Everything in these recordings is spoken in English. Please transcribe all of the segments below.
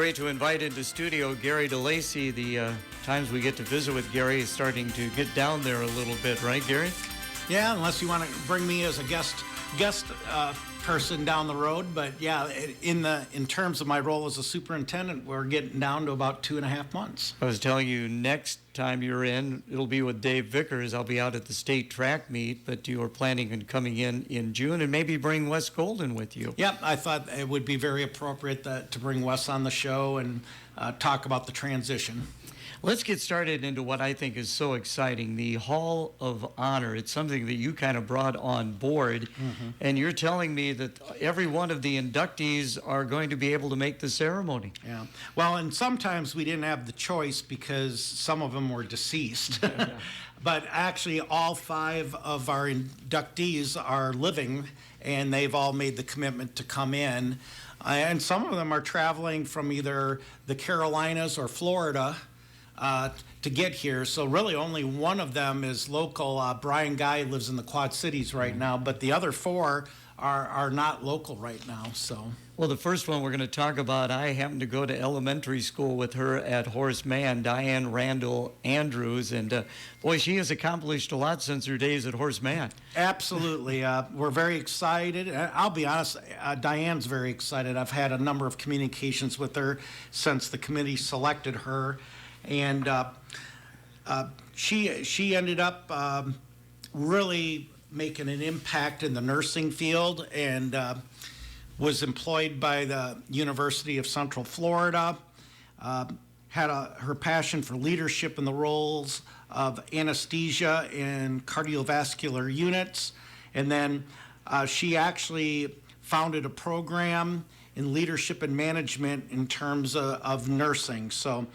great to invite into studio Gary DeLacy. The times we get to visit with Gary is starting to get down there a little bit, right, Gary? Yeah, unless you want to bring me as a guest person down the road. But yeah, in terms of my role as a superintendent, we're getting down to about 2.5 months. I was telling you next time you're in, it'll be with Dave Vickers. I'll be out at the state track meet, but you are planning on coming in June and maybe bring Wes Golden with you. Yep, I thought it would be very appropriate to bring Wes on the show and talk about the transition. Let's get started into what I think is so exciting, the Hall of Honor. It's something that you kind of brought on board, and you're telling me that every one of the inductees are going to be able to make the ceremony. Yeah. Well, and sometimes we didn't have the choice because some of them were deceased. But actually, all 5 of our inductees are living, and they've all made the commitment to come in. And some of them are traveling from either the Carolinas or Florida to get here. So really only one of them is local. Brian Guy lives in the Quad Cities right now, but the other 4 are not local right now. So. Well, the first one we're going to talk about, I happened to go to elementary school with her at Horace Mann, Diane Randall Andrews, and boy, she has accomplished a lot since her days at Horace Mann. Absolutely. We're very excited. I'll be honest, Diane's very excited. I've had a number of communications with her since the committee selected her. And she ended up really making an impact in the nursing field and was employed by the University of Central Florida, had her passion for leadership in the roles of anesthesia and cardiovascular units. And then she actually founded a program in leadership and management in terms of nursing. So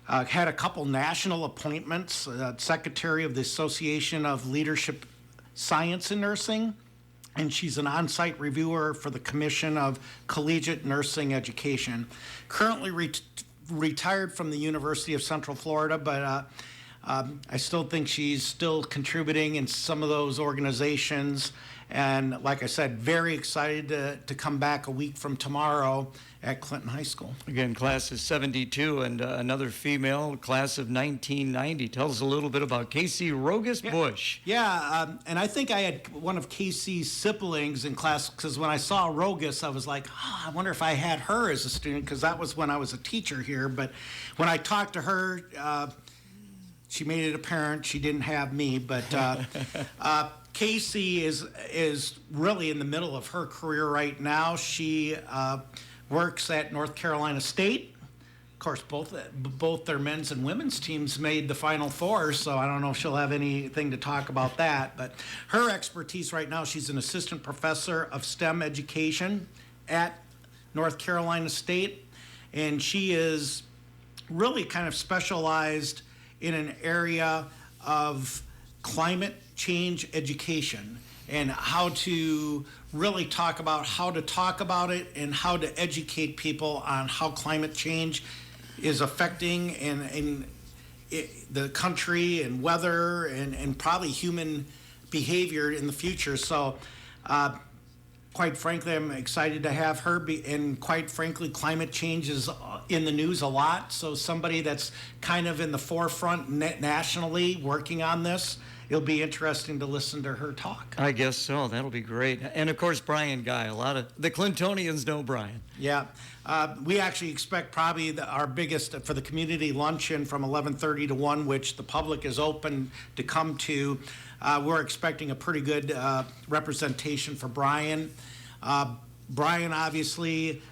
had a couple national appointments, secretary of the Association of Leadership Science in Nursing, and she's an on-site reviewer for the Commission of Collegiate Nursing Education. Currently retired from the University of Central Florida, but I still think she's still contributing in some of those organizations. And like I said, very excited to come back a week from tomorrow at Clinton High School. Again, class is 72, and another female, class of 1990. Tell us a little bit about Casey Rogus Bush. Yeah, and I think I had one of Casey's siblings in class, because when I saw Rogus, I was like, I wonder if I had her as a student, because that was when I was a teacher here. But when I talked to her, she made it apparent she didn't have me, but Casey is really in the middle of her career right now. She works at North Carolina State. Of course, both their men's and women's teams made the Final Four, so I don't know if she'll have anything to talk about that. But her expertise right now, she's an assistant professor of STEM education at North Carolina State, and she is really kind of specialized in an area of climate change education and how to really talk about it and how to educate people on how climate change is affecting the country and weather and probably human behavior in the future. So quite frankly, I'm excited to have her and quite frankly, climate change is in the news a lot. So somebody that's kind of in the forefront nationally working on this, it'll be interesting to listen to her talk. I guess so. That'll be great. And of course, Brian Guy. A lot of the Clintonians know Brian. Yeah. We actually expect probably our biggest for the community luncheon from 11:30 to 1, which the public is open to come to. We're expecting a pretty good representation for Brian. Brian obviously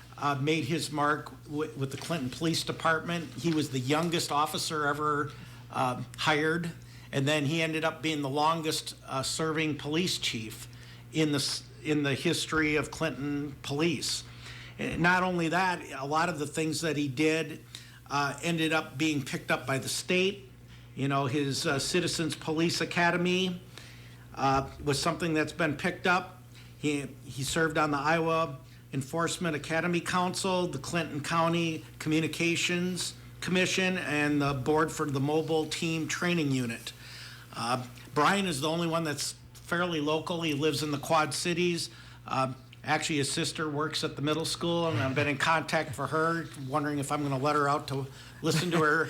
made his mark with the Clinton Police Department. He was the youngest officer ever hired. And then he ended up being the longest serving police chief in the history of Clinton police. And not only that, a lot of the things that he did ended up being picked up by the state. You know, his Citizens Police Academy was something that's been picked up. He served on the Iowa Enforcement Academy Council, the Clinton County Communications Commission, and the board for the Mobile Team Training Unit. Brian is the only one that's fairly local. He lives in the Quad Cities. Actually, his sister works at the middle school, and I've been in contact for her, wondering if I'm going to let her out to listen to her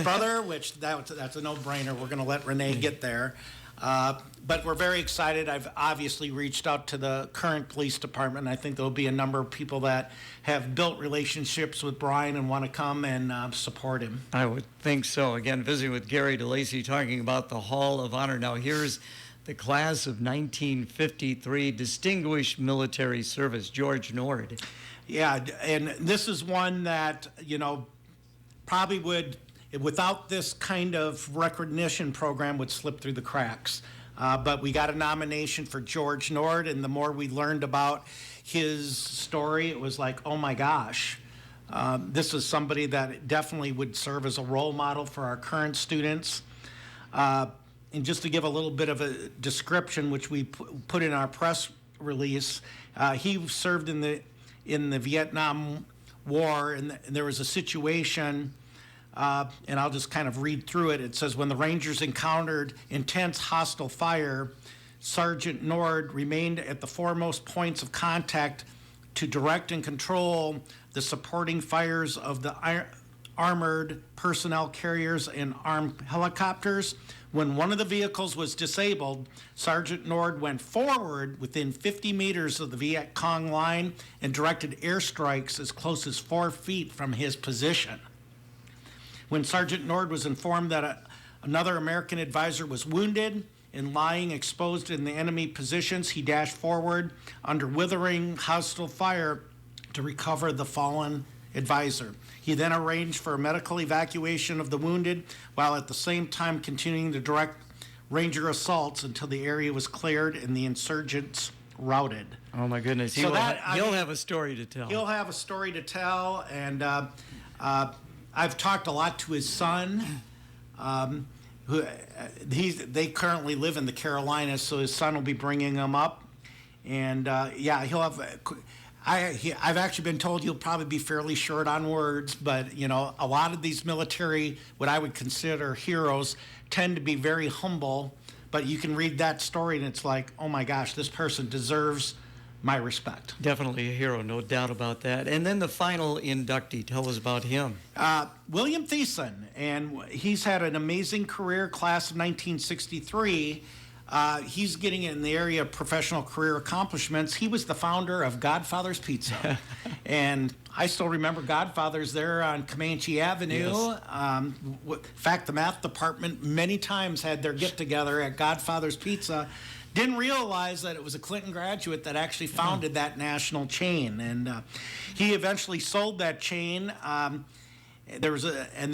brother, which that's a no-brainer. We're going to let Renee get there. But we're very excited. I've obviously reached out to the current police department. I think there'll be a number of people that have built relationships with Brian and want to come and support him. I would think so. Again, visiting with Gary DeLacy, talking about the Hall of Honor. Now, here's the class of 1953, Distinguished Military Service, George Nord. Yeah, and this is one that, probably would, without this kind of recognition program, would slip through the cracks. But we got a nomination for George Nord, and the more we learned about his story, it was like, oh my gosh. This is somebody that definitely would serve as a role model for our current students. And just to give a little bit of a description, which we put in our press release, he served in the Vietnam War, and there was a situation, and I'll just kind of read through it. It says, when the Rangers encountered intense hostile fire, Sergeant Nord remained at the foremost points of contact to direct and control the supporting fires of the armored personnel carriers and armed helicopters. When one of the vehicles was disabled, Sergeant Nord went forward within 50 meters of the Viet Cong line and directed airstrikes as close as 4 feet from his position. When Sergeant Nord was informed that another American advisor was wounded and lying exposed in the enemy positions, he dashed forward under withering hostile fire to recover the fallen advisor. He then arranged for a medical evacuation of the wounded, while at the same time continuing to direct Ranger assaults until the area was cleared and the insurgents routed. Oh my goodness, he'll have a story to tell. He'll have a story to tell, and I've talked a lot to his son. They currently live in the Carolinas, so his son will be bringing him up, and he'll have. I've actually been told he'll probably be fairly short on words, but a lot of these military, what I would consider heroes, tend to be very humble. But you can read that story and it's like, oh my gosh, this person deserves my respect. Definitely a hero, no doubt about that. And then the final inductee, tell us about him. William Thiessen, and he's had an amazing career, class of 1963. He's getting in the area of professional career accomplishments. He was the founder of Godfather's Pizza. And I still remember Godfather's there on Comanche Avenue. Yes. In fact, the math department many times had their get-together at Godfather's Pizza. Didn't realize that it was a Clinton graduate that actually founded that national chain. And he eventually sold that chain. And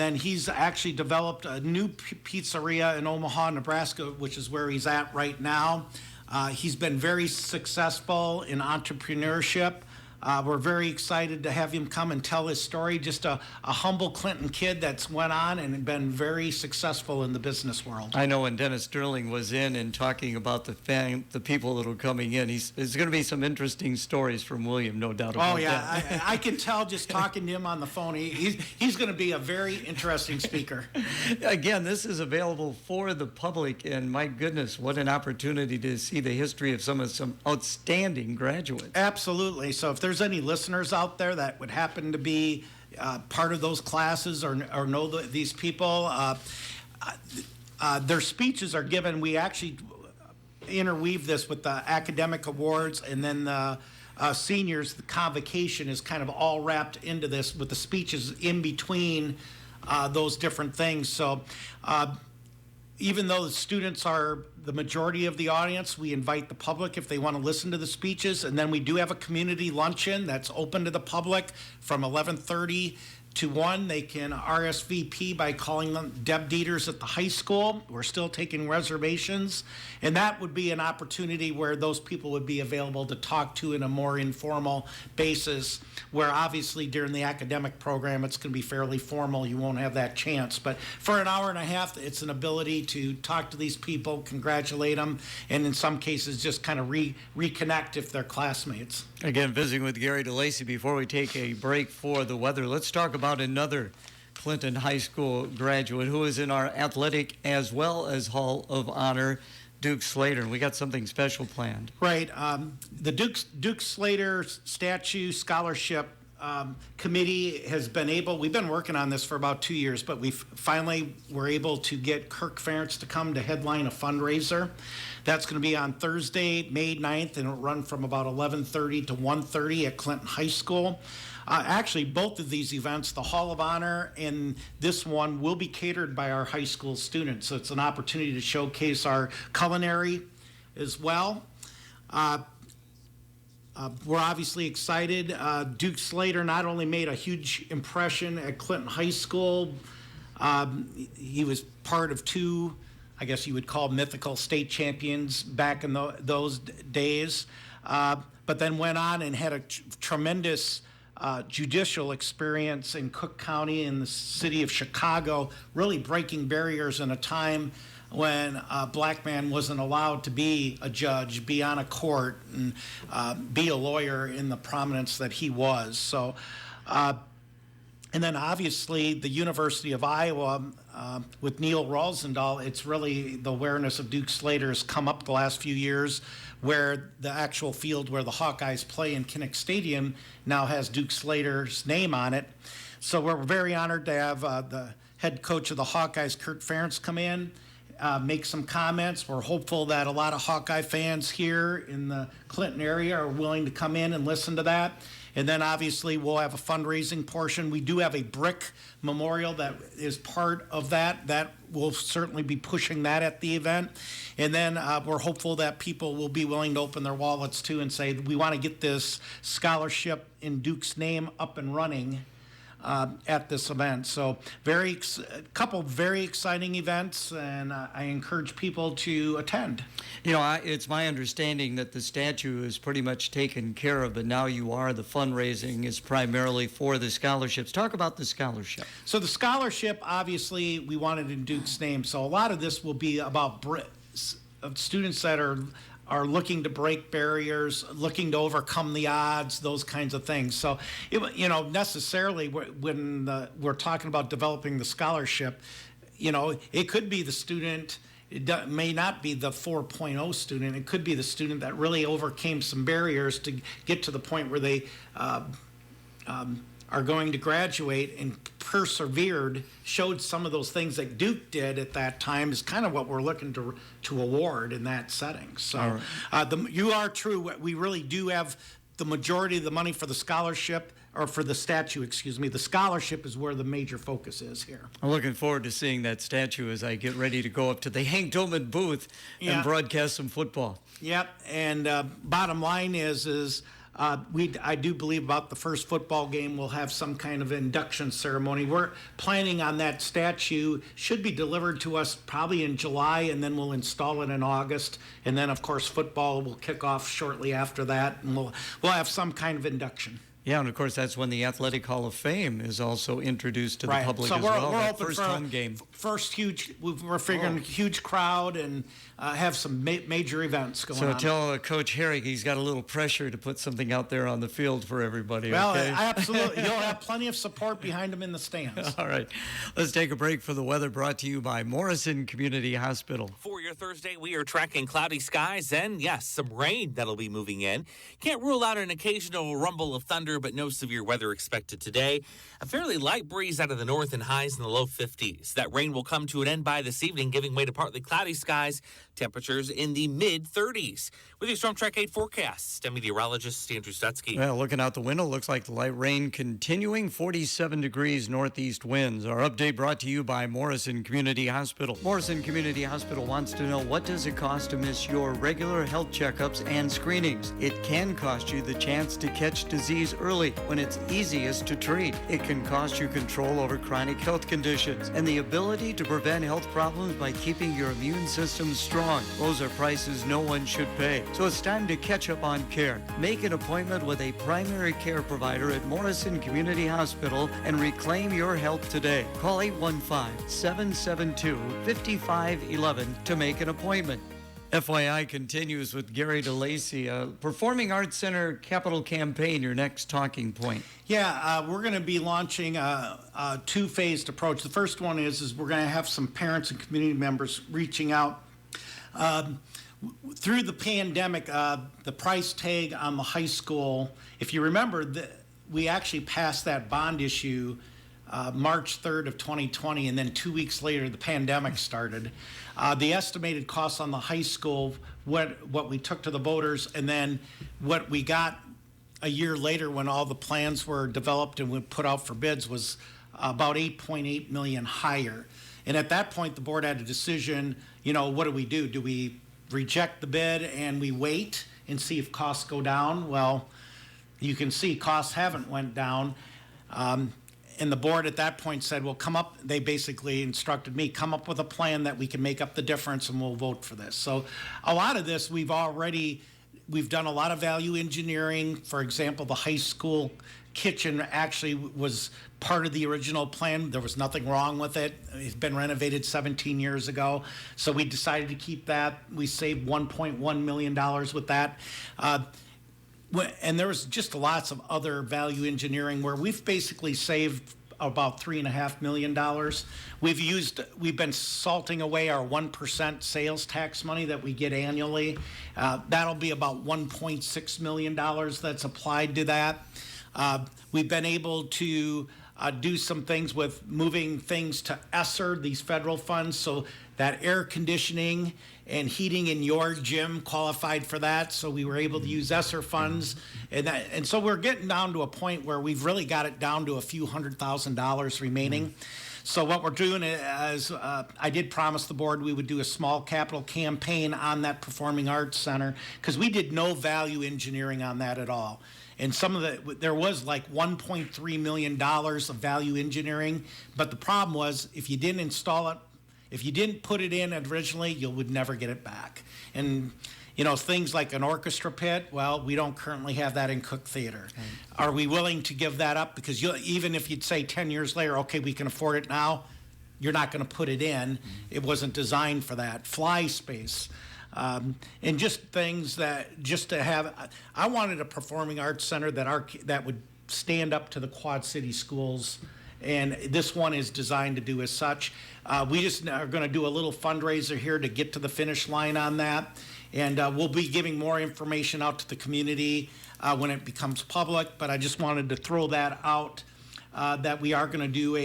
then he's actually developed a new pizzeria in Omaha, Nebraska, which is where he's at right now. He's been very successful in entrepreneurship. We're very excited to have him come and tell his story. Just a humble Clinton kid that's went on and been very successful in the business world. I know when Dennis Sterling was in and talking about the people that are coming in, there's going to be some interesting stories from William, no doubt about that. Oh, yeah. I can tell just talking to him on the phone. He's going to be a very interesting speaker. Again, this is available for the public, and my goodness, what an opportunity to see the history of some outstanding graduates. Absolutely. So if there's any listeners out there that would happen to be part of those classes or know these people, their speeches are given. We actually interweave this with the academic awards, and then the seniors, the convocation is kind of all wrapped into this with the speeches in between those different things. So even though the students are the majority of the audience, we invite the public if they want to listen to the speeches. And then we do have a community luncheon that's open to the public from 11:30 to 1. They can RSVP by calling them Deb Dieters at the high school. We're still taking reservations. And that would be an opportunity where those people would be available to talk to in a more informal basis, where obviously during the academic program it's going to be fairly formal. You won't have that chance. But for an hour and a half, it's an ability to talk to these people, congratulate them, and in some cases just kind of reconnect if they're classmates. Again, visiting with Gary DeLacy. Before we take a break for the weather, let's talk about another Clinton High School graduate who is in our athletic as well as Hall of Honor, Duke Slater, and we got something special planned. Right. The Duke Slater Statue Scholarship Committee has been able, we've been working on this for about 2 years, but we finally were able to get Kirk Ferentz to come to headline a fundraiser. That's going to be on Thursday, May 9th, and it'll run from about 11:30 to 1:30 at Clinton High School. Actually, both of these events, the Hall of Honor and this one, will be catered by our high school students. So it's an opportunity to showcase our culinary as well. We're obviously excited. Duke Slater not only made a huge impression at Clinton High School, he was part of two, I guess you would call mythical state champions back in those days, but then went on and had a tremendous judicial experience in Cook County in the city of Chicago, really breaking barriers in a time when a black man wasn't allowed to be a judge, be on a court, and be a lawyer in the prominence that he was. So, and then obviously the University of Iowa, with Neil Rosendahl, it's really the awareness of Duke Slater has come up the last few years, where the actual field where the Hawkeyes play in Kinnick Stadium now has Duke Slater's name on it. So we're very honored to have the head coach of the Hawkeyes, Kirk Ferentz, come in, make some comments. We're hopeful that a lot of Hawkeye fans here in the Clinton area are willing to come in and listen to that. And then obviously we'll have a fundraising portion. We do have a brick memorial that is part of that. That will certainly be pushing that at the event. And then we're hopeful that people will be willing to open their wallets too and say, we want to get this scholarship in Duke's name up and running at this event. So a couple very exciting events, and I encourage people to attend. You know, it's my understanding that the statue is pretty much taken care of, but now the fundraising is primarily for the scholarships. Talk about the scholarship. So the scholarship, obviously, we wanted in Duke's name. So a lot of this will be about students that are looking to break barriers, looking to overcome the odds, those kinds of things. So, necessarily when we're talking about developing the scholarship, it could be the student. It may not be the 4.0 student. It could be the student that really overcame some barriers to get to the point where they are going to graduate and persevered, showed some of those things that Duke did at that time is kind of what we're looking to award in that setting. So you are true. We really do have the majority of the money for the scholarship, or for the statue, excuse me. The scholarship is where the major focus is here. I'm looking forward to seeing that statue as I get ready to go up to the Hank Tillman booth and broadcast some football. Yep, and bottom line is I do believe about the first football game we'll have some kind of induction ceremony. We're planning on that statue, should be delivered to us probably in July, and then we'll install it in August. And then, of course, football will kick off shortly after that, and we'll have some kind of induction. Yeah, and of course that's when the Athletic Hall of Fame is also introduced to the public as well. We're open first for home game. First huge. We're figuring huge crowd and have some major events going on. So tell Coach Herrick he's got a little pressure to put something out there on the field for everybody. Well, okay? absolutely. You'll have plenty of support behind him in the stands. All right, let's take a break for the weather. Brought to you by Morrison Community Hospital. For your Thursday, we are tracking cloudy skies and, yes, some rain that'll be moving in. Can't rule out an occasional rumble of thunder, but no severe weather expected today. A fairly light breeze out of the north and highs in the low 50s. That rain will come to an end by this evening, giving way to partly cloudy skies. Temperatures in the mid-30s. With your Storm Track 8 forecast, I'm meteorologist Andrew Stutzky. Well, looking out the window, looks like the light rain continuing. 47 degrees northeast winds. Our update brought to you by Morrison Community Hospital. Morrison Community Hospital wants to know, what does it cost to miss your regular health checkups and screenings? It can cost you the chance to catch disease early when it's easiest to treat. It can cost you control over chronic health conditions and the ability to prevent health problems by keeping your immune system strong. Those are prices no one should pay. So it's time to catch up on care. Make an appointment with a primary care provider at Morrison Community Hospital and reclaim your health today. Call 815-772-5511 to make an appointment. FYI continues with Gary DeLacy. Performing Arts Center Capital Campaign, your next talking point. Yeah, we're going to be launching a two-phased approach. The first one is we're going to have some parents and community members reaching out Through the pandemic, the price tag on the high school, if you remember, we actually passed that bond issue March 3rd of 2020, and then 2 weeks later, the pandemic started. The estimated cost on the high school, what we took to the voters, and then what we got a year later when all the plans were developed and we put out for bids was about 8.8 million higher. And at that point, the board had a decision, what do we do? Do we reject the bid and we wait and see if costs go down? Well, you can see costs haven't went down. And the board at that point said, well, they basically instructed me, come up with a plan that we can make up the difference and we'll vote for this. So a lot of this, we've done a lot of value engineering. For example, the high school kitchen actually was part of the original plan. There was nothing wrong with it. It's been renovated 17 years ago. So we decided to keep that. We saved $1.1 million with that. And there was just lots of other value engineering where we've basically saved about $3.5 million. We've been salting away our 1% sales tax money that we get annually. That'll be about $1.6 million that's applied to that. We've been able to do some things with moving things to ESSER, these federal funds, so that air conditioning and heating in your gym qualified for that. So we were able to use ESSER funds, and so we're getting down to a point where we've really got it down to a few $100,000 remaining. So what we're doing is, I did promise the board we would do a small capital campaign on that Performing Arts Center, because we did no value engineering on that at all. And there was like $1.3 million of value engineering, but the problem was if you didn't install it, if you didn't put it in originally, you would never get it back. And things like an orchestra pit, well, we don't currently have that in Cook Theater. Are we willing to give that up? Because even if you'd say 10 years later, okay, we can afford it now, you're not going to put it in. It wasn't designed for that. Fly space. And just things to have. I wanted a performing arts center that would stand up to the Quad City schools, and this one is designed to do as such. We just are going to do a little fundraiser here to get to the finish line on that, and we'll be giving more information out to the community when it becomes public. But I just wanted to throw that out, that we are going to do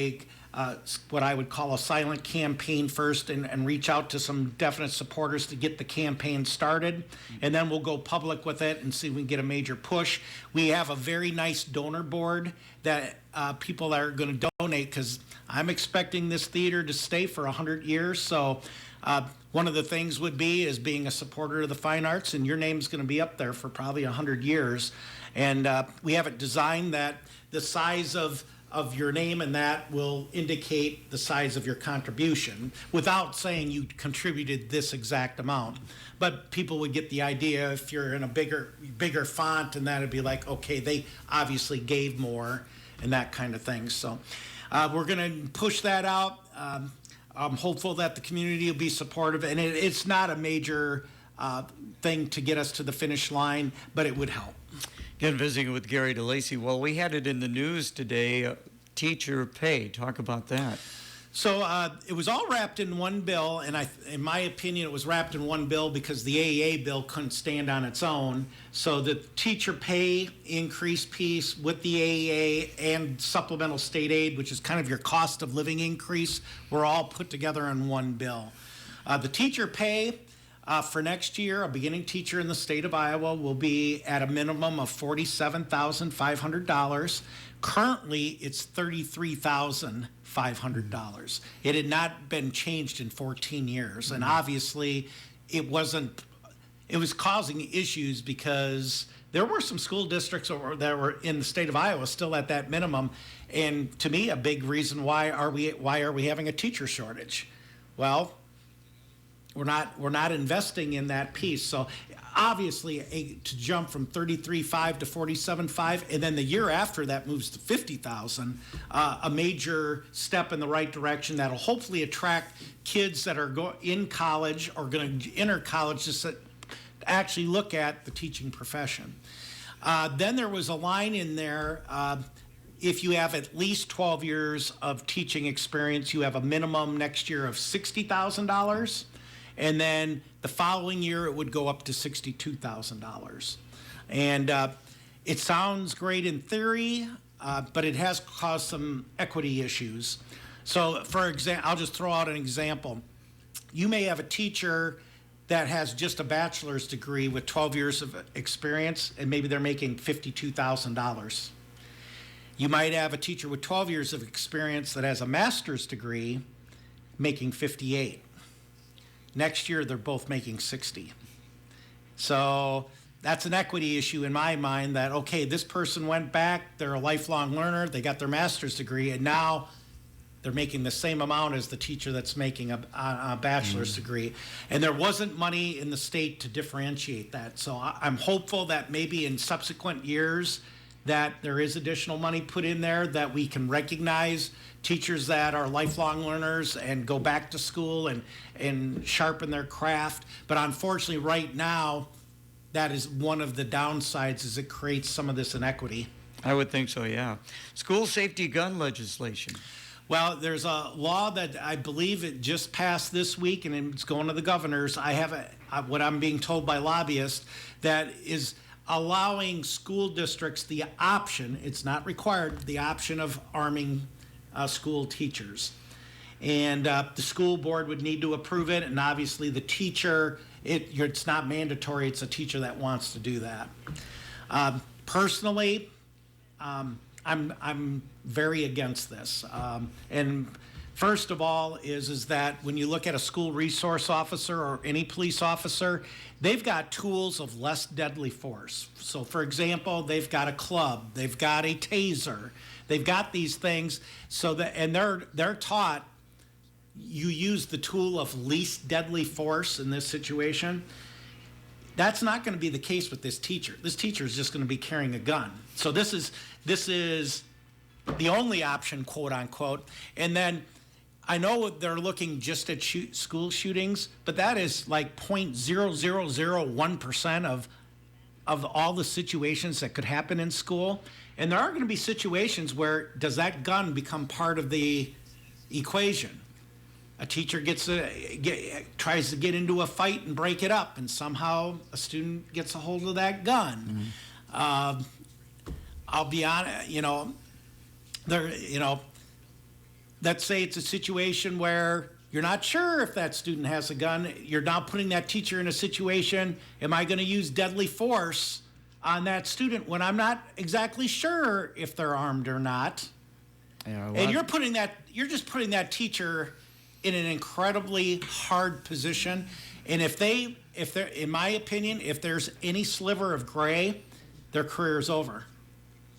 what I would call a silent campaign first, and reach out to some definite supporters to get the campaign started, and then we'll go public with it and see if we can get a major push. We have a very nice donor board that people are going to donate, because I'm expecting this theater to stay for 100 years. So one of the things would be is being a supporter of the fine arts, and your name's going to be up there for probably 100 years. And we have it designed that the size of your name and that will indicate the size of your contribution without saying you contributed this exact amount. But people would get the idea if you're in a bigger font, and that'd be like, okay, they obviously gave more and that kind of thing. So we're going to push that out. I'm hopeful that the community will be supportive, and it's not a major thing to get us to the finish line, but it would help. Again, visiting with Gary DeLacy. Well, we had it in the news today, teacher pay. Talk about that. So it was all wrapped in one bill, and in my opinion, it was wrapped in one bill because the AEA bill couldn't stand on its own. So the teacher pay increase piece with the AEA and supplemental state aid, which is kind of your cost of living increase, were all put together in one bill. The teacher pay for next year, a beginning teacher in the state of Iowa will be at a minimum of $47,500. Currently, it's $33,500. It had not been changed in 14 years, and obviously, it was causing issues because there were some school districts that were in the state of Iowa still at that minimum, and to me, a big reason why are we having a teacher shortage? Well, we're not investing in that piece. So obviously, to jump from 33.5 to 47.5, and then the year after that moves to 50,000, a major step in the right direction that'll hopefully attract kids that are in college or going to enter college to actually look at the teaching profession. Then there was a line in there. If you have at least 12 years of teaching experience, you have a minimum next year of $60,000. And then the following year, it would go up to $62,000. And it sounds great in theory, but it has caused some equity issues. So, for example, I'll just throw out an example. You may have a teacher that has just a bachelor's degree with 12 years of experience, and maybe they're making $52,000. You might have a teacher with 12 years of experience that has a master's degree making 58. Next year, they're both making 60. So that's an equity issue in my mind that, okay, this person went back, they're a lifelong learner, they got their master's degree, and now they're making the same amount as the teacher that's making a bachelor's degree. And there wasn't money in the state to differentiate that. So I'm hopeful that maybe in subsequent years that there is additional money put in there that we can recognize teachers that are lifelong learners and go back to school and sharpen their craft. But unfortunately, right now, that is one of the downsides, is it creates some of this inequity. I would think so, yeah. School safety gun legislation. Well, there's a law that I believe it just passed this week, and it's going to the governors. I have what I'm being told by lobbyists, that is allowing school districts the option, it's not required, the option of arming school teachers. And the school board would need to approve it, and obviously the teacher, it's not mandatory, it's a teacher that wants to do that. Personally, I'm very against this. And first of all is that when you look at a school resource officer or any police officer, they've got tools of less deadly force. So for example, they've got a club, they've got a taser, they've got these things, so that, and they're taught you use the tool of least deadly force in this situation. That's not going to be the case with this teacher. This teacher is just going to be carrying a gun. So this is the only option, quote unquote. And then I know they're looking just at school shootings, but that is like 0.0001% of all the situations that could happen in school. And there are going to be situations where does that gun become part of the equation? A teacher tries to get into a fight and break it up, and somehow a student gets a hold of that gun. Mm-hmm. I'll be honest, let's say it's a situation where you're not sure if that student has a gun. You're now putting that teacher in a situation, am I going to use deadly force on that student when I'm not exactly sure if they're armed or not? Yeah, well, and you're just putting that teacher in an incredibly hard position. And if they're, in my opinion, if there's any sliver of gray, their career is over.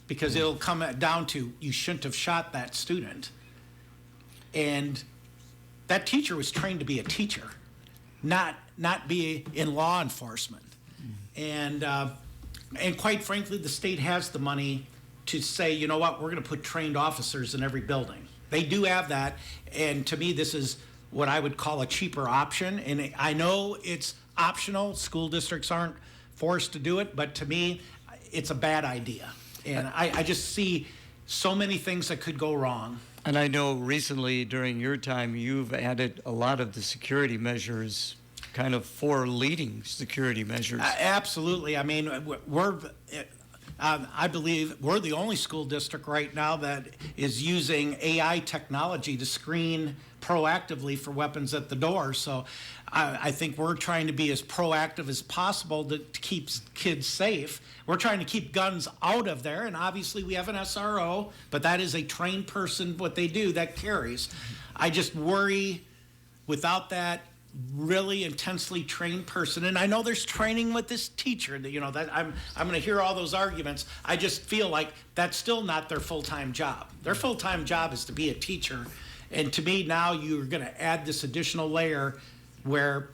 Because it'll come down to, you shouldn't have shot that student. And that teacher was trained to be a teacher, not be in law enforcement. And quite frankly, the state has the money to say, you know what, we're going to put trained officers in every building. They do have that, and to me, this is what I would call a cheaper option. And I know it's optional. School districts aren't forced to do it, but to me, it's a bad idea. And I just see so many things that could go wrong. And I know recently during your time, you've added a lot of the security measures, kind of four leading security measures. Absolutely. I mean, I believe we're the only school district right now that is using AI technology to screen proactively for weapons at the door. So I think we're trying to be as proactive as possible to keep kids safe. We're trying to keep guns out of there, and obviously we have an SRO, but that is a trained person, what they do, that carries. I just worry without that really intensely trained person, and I know there's training with this teacher, that I'm going to hear all those arguments. I just feel like that's still not their full-time job. Their full-time job is to be a teacher, and to me now you're going to add this additional layer where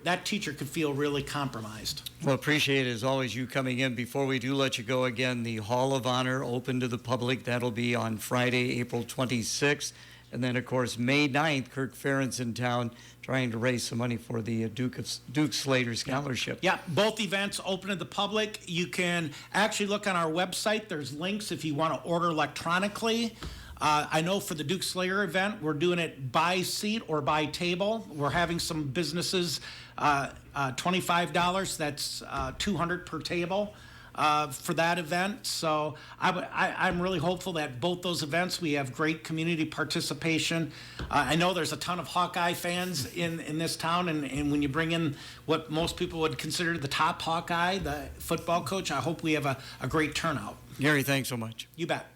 that teacher could feel really compromised. Well, appreciate it as always you coming in. Before we do let you go again, the Hall of Honor open to the public. That'll be on Friday, April 26th. And then, of course, May 9th, Kirk Ferentz in town trying to raise some money for the Duke Slater Scholarship. Yeah, both events open to the public. You can actually look on our website. There's links if you want to order electronically. I know for the Duke Slayer event, we're doing it by seat or by table. We're having some businesses, $25, that's $200 per table for that event. So I'm really hopeful that both those events, we have great community participation. I know there's a ton of Hawkeye fans in this town, and when you bring in what most people would consider the top Hawkeye, the football coach, I hope we have a great turnout. Gary, thanks so much. You bet.